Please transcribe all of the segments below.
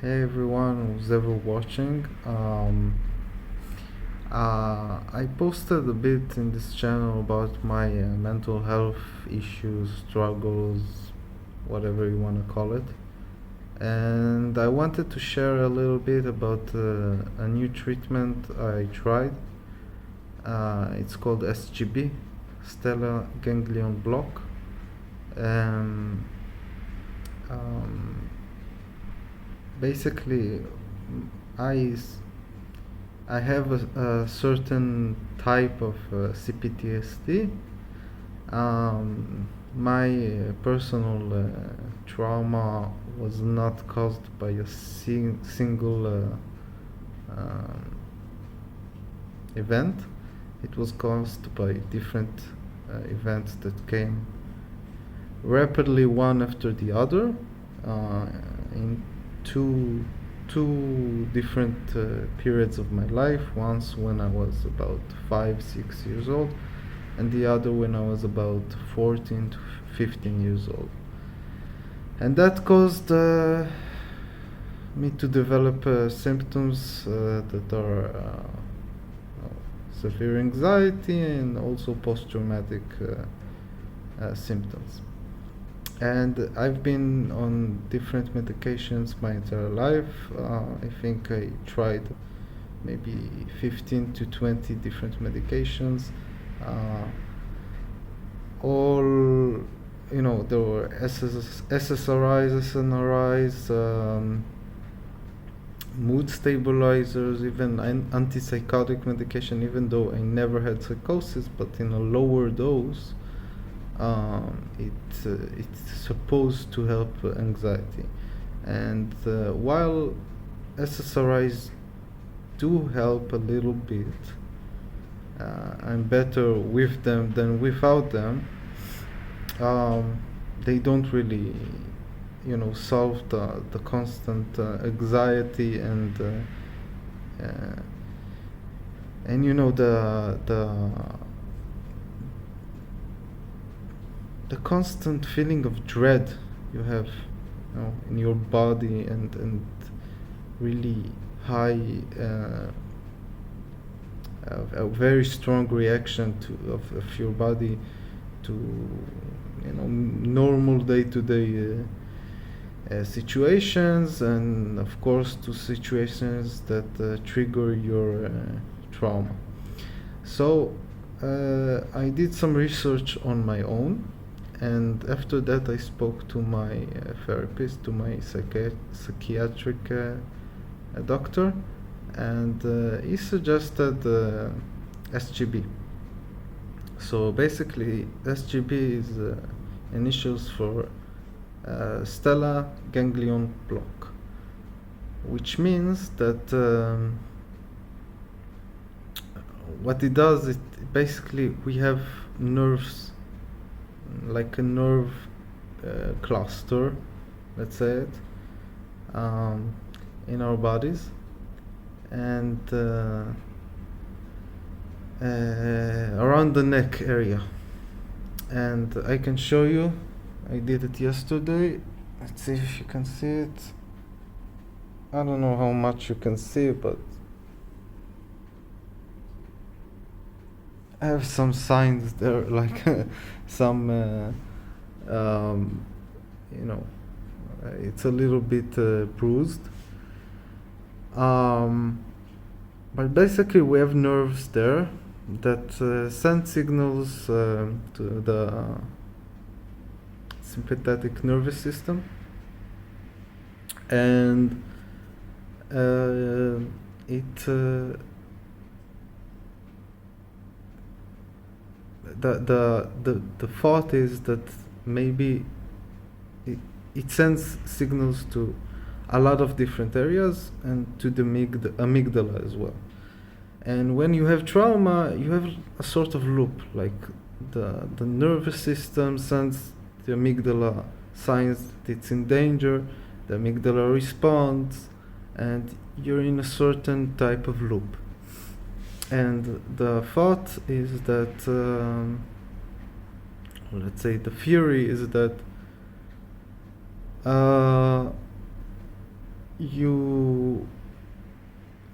Hey everyone who's ever watching. I posted a bit in this channel about my mental health issues, struggles, whatever you want to call it. And I wanted to share a little bit about a new treatment I tried. It's called SGB, Stella Ganglion Block. Um, um, Basically, I I have a certain type of CPTSD. My personal trauma was not caused by a single event. It was caused by different events that came rapidly one after the other in two different periods of my life. Once when I was about 5-6 years old, and the other when I was about 14 to 15 years old. And that caused me to develop symptoms that are severe anxiety and also post-traumatic symptoms. And I've been on different medications my entire life. I think I tried maybe 15 to 20 different medications. All, there were SSRIs, SNRIs, mood stabilizers, even antipsychotic medication, even though I never had psychosis, but in a lower dose. It's supposed to help anxiety, and while SSRIs do help a little bit, I'm better with them than without them. They don't really, solve the constant anxiety and the constant feeling of dread you have, in your body, and really high, a very strong reaction of your body to normal day-to-day situations, and of course to situations that trigger your trauma. So I did some research on my own. And after that, I spoke to my therapist, to my psychiatric doctor, and he suggested SGB. So basically, SGB is initials for Stella Ganglion Block, which means that what it does, it basically, we have nerves, like a nerve cluster, let's say it, in our bodies, and around the neck area. And I can show you, I did it yesterday. Let's see if you can see it. I don't know how much you can see, but I have some signs there, like some, it's a little bit bruised. But basically, we have nerves there that send signals to the sympathetic nervous system, and the thought is that maybe it sends signals to a lot of different areas and to the amygdala as well. And when you have trauma, you have a sort of loop, like the nervous system sends the amygdala signs that it's in danger, the amygdala responds, and you're in a certain type of loop. And the thought is that, let's say the theory is that you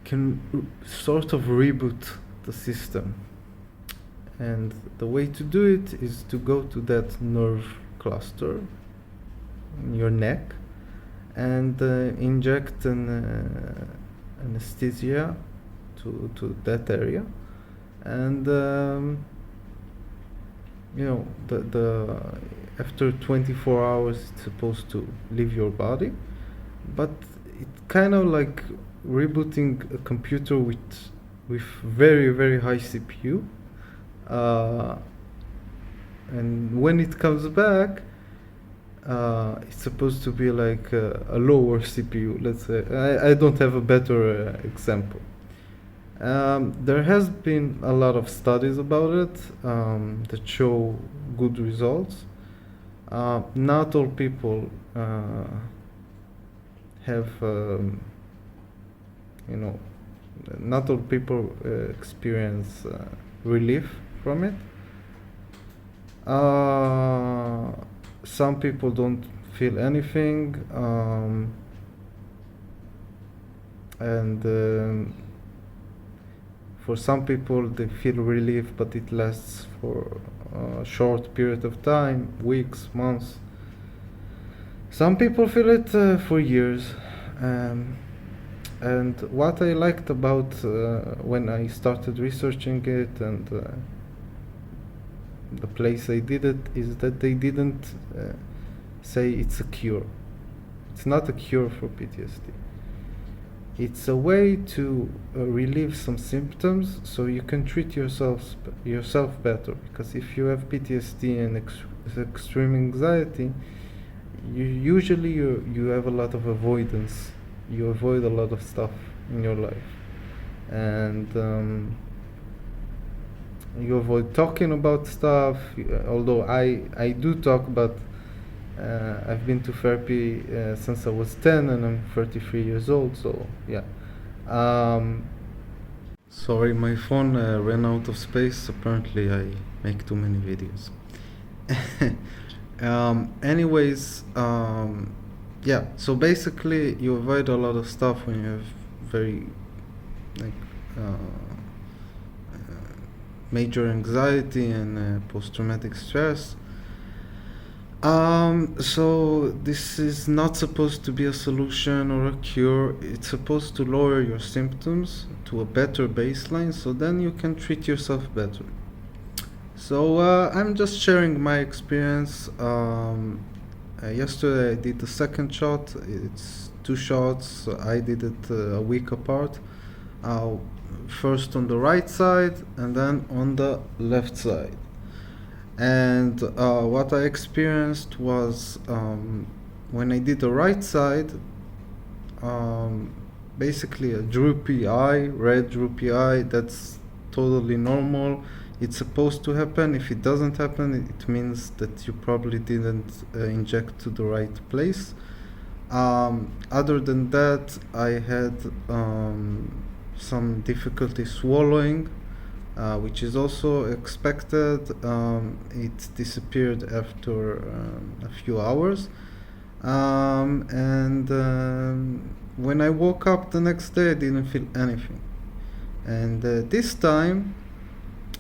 can sort of reboot the system. And the way to do it is to go to that nerve cluster in your neck and inject an anesthesia to that area. And the after 24 hours it's supposed to leave your body, but it's kind of like rebooting a computer with very very high CPU, and when it comes back, it's supposed to be like a lower CPU, let's say. I don't have a better example. There has been a lot of studies about it that show good results. Not all people have, not all people experience relief from it. Some people don't feel anything, and for some people they feel relief, but it lasts for a short period of time, weeks, months. Some people feel it for years. And what I liked about when I started researching it and the place I did it is that they didn't say it's a cure. It's not a cure for PTSD. It's a way to relieve some symptoms so you can treat yourself better. Because if you have PTSD and extreme anxiety, you have a lot of avoidance. You avoid a lot of stuff in your life, and you avoid talking about stuff. Although I do talk, but I've been to therapy since I was 10 and I'm 33 years old, so yeah. Sorry, my phone ran out of space. Apparently I make too many videos. Yeah, so basically you avoid a lot of stuff when you have very like major anxiety and post-traumatic stress. So this is not supposed to be a solution or a cure. It's supposed to lower your symptoms to a better baseline, so then you can treat yourself better. So I'm just sharing my experience. Yesterday I did the second shot. It's 2 shots. I did it a week apart. First on the right side and then on the left side. And what I experienced was when I did the right side, basically a droopy eye, red droopy eye. That's totally normal. It's supposed to happen. If it doesn't happen, it means that you probably didn't inject to the right place. Other than that, I had some difficulty swallowing, which is also expected. It disappeared after a few hours. When I woke up the next day, I didn't feel anything. And this time,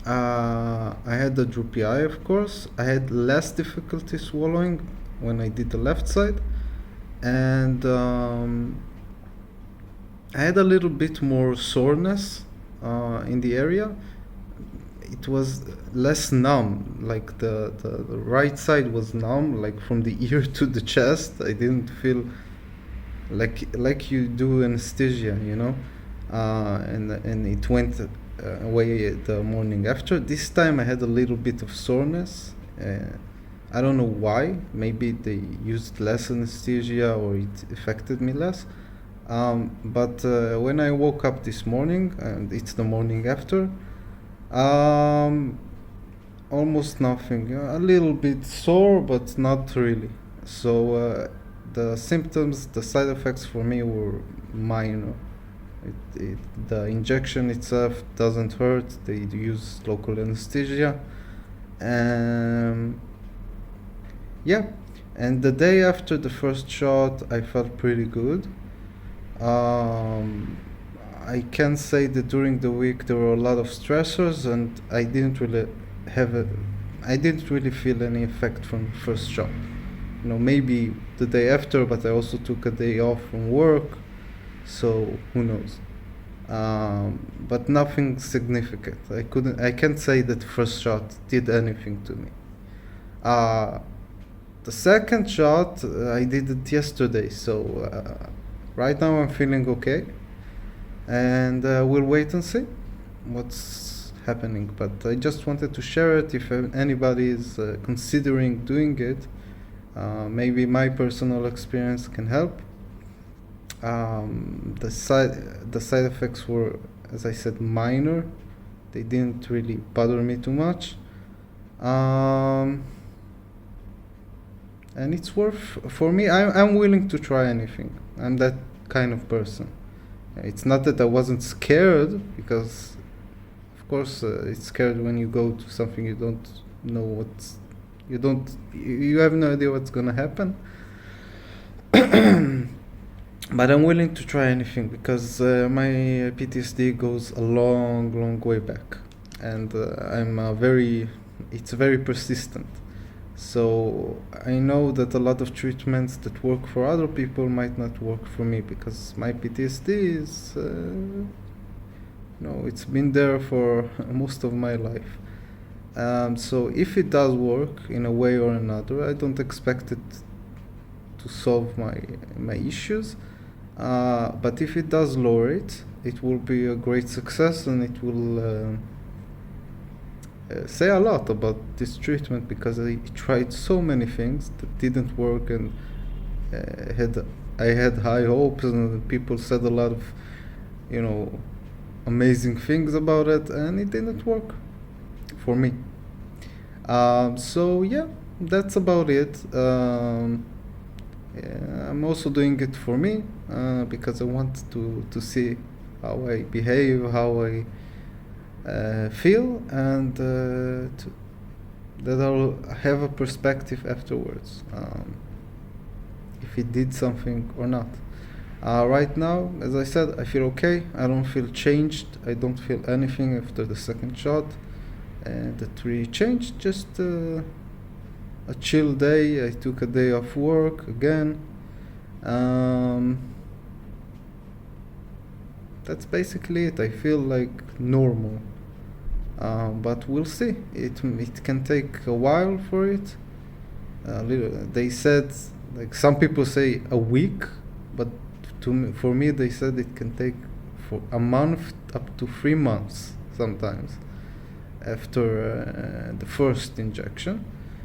I had the droopy eye, of course. I had less difficulty swallowing when I did the left side. And I had a little bit more soreness in the area. It was less numb, like the right side was numb, like from the ear to the chest. I didn't feel like you do anesthesia, and it went away the morning after. This time I had a little bit of soreness. I don't know why. Maybe they used less anesthesia or it affected me less. But when I woke up this morning, and it's the morning after, almost nothing. A little bit sore, but not really. So the symptoms, the side effects for me were minor. The injection itself doesn't hurt. They use local anesthesia. Yeah, and the day after the first shot, I felt pretty good. Um, I can say that during the week there were a lot of stressors, and I didn't really feel any effect from the first shot. Maybe the day after, but I also took a day off from work, so who knows. But nothing significant. I can't say that the first shot did anything to me. The second shot, I did it yesterday, so right now I'm feeling okay, and we'll wait and see what's happening. But I just wanted to share it if anybody is considering doing it. Maybe my personal experience can help. The side effects were, as I said, minor. They didn't really bother me too much. And it's worth, for me, I'm willing to try anything. I'm that kind of person. It's not that I wasn't scared, because of course it's scared when you go to something you don't know you have no idea what's gonna happen. But I'm willing to try anything, because my PTSD goes a long way back, and it's very persistent. So I know that a lot of treatments that work for other people might not work for me, because my PTSD is, it's been there for most of my life. So if it does work in a way or another, I don't expect it to solve my issues. But if it does lower it, it will be a great success, and it will say a lot about this treatment, because I tried so many things that didn't work, and I had high hopes, and people said a lot of amazing things about it, and it didn't work for me. So yeah, that's about it. I'm also doing it for me, because I want to see how I behave, how I feel, and that I'll have a perspective afterwards, if it did something or not. Right now, as I said, I feel okay. I don't feel changed. I don't feel anything after the second shot, and that really changed. Just a chill day. I took a day off work again. That's basically it. I feel like normal. But we'll see. It can take a while for it. They said, like, some people say a week, but for me they said it can take for a month up to 3 months sometimes after the first injection,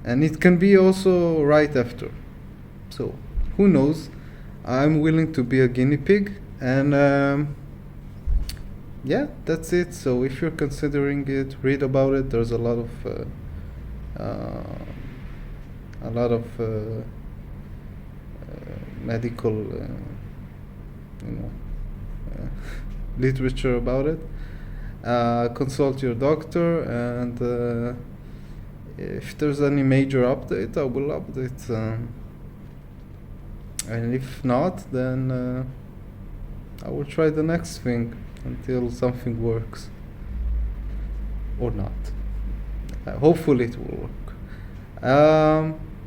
and it can be also right after. So who knows? I'm willing to be a guinea pig, and yeah, that's it. So if you're considering it, read about it. There's a lot of medical literature about it. Consult your doctor, and if there's any major update, I will update, and if not, then I will try the next thing until something works, or not. Hopefully it will work.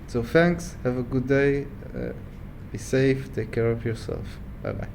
So thanks, have a good day, be safe, take care of yourself. Bye bye.